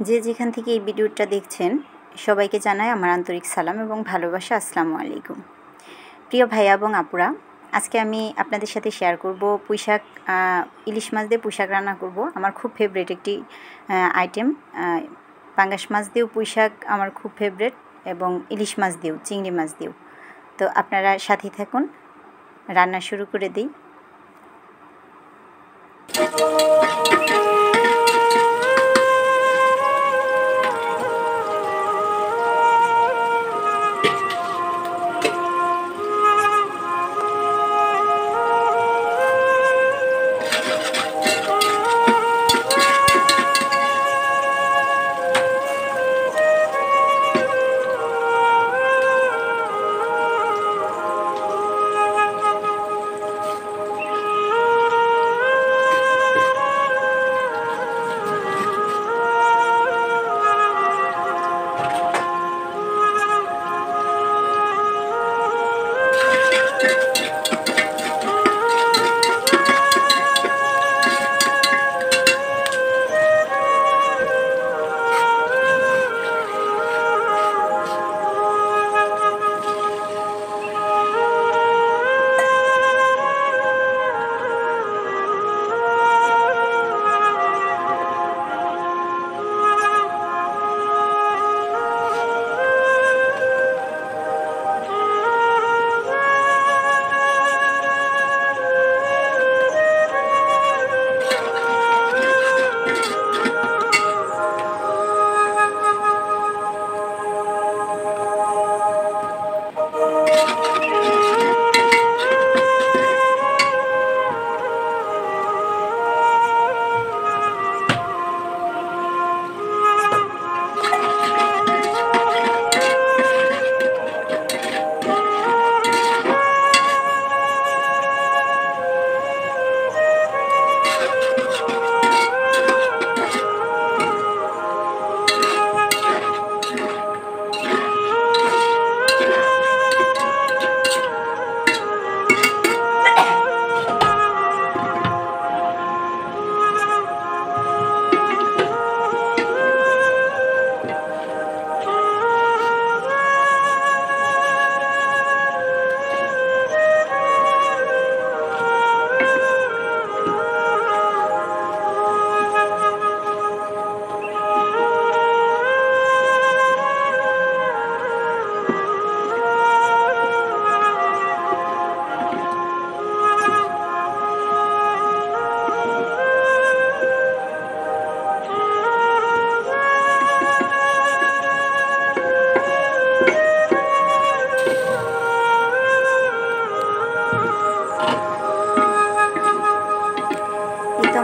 যে যেখান থেকে এই ভিডিওটা দেখছেন সবাইকে জানাই আমার আন্তরিক সালাম এবং ভালোবাসা। আসসালামু আলাইকুম। প্রিয় ভাইয়া এবং আপুরা, আজকে আমি আপনাদের সাথে শেয়ার করব পুঁইশাক, ইলিশ মাছ দিয়ে পুঁইশাক রান্না করব। আমার খুব ফেভারিট একটি আইটেম। পাঙ্গাস মাছ দিয়েও পুঁইশাক আমার খুব ফেভারিট, এবং ইলিশ মাছ দিয়েও, চিংড়ি মাছ দিয়েও। তো আপনারা সাথে থাকুন, রান্না শুরু করে দিই।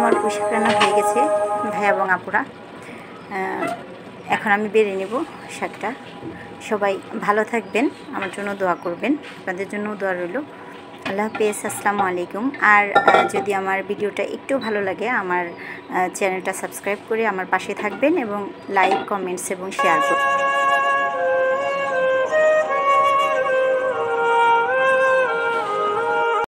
আমার পুঁইশাক রান্না হয়ে গেছে ভাই এবং আপুরা। এখন আমি বেড়ে নেব শাকটা। সবাই ভালো থাকবেন, আমার জন্য দোয়া করবেন, আপনাদের জন্য দোয়া রইল। আল্লাহ হাফেজ, আসসালামু আলাইকুম। আর যদি আমার ভিডিওটা একটু ভালো লাগে, আমার চ্যানেলটা সাবস্ক্রাইব করে আমার পাশে থাকবেন এবং লাইক, কমেন্টস এবং শেয়ার করবেন।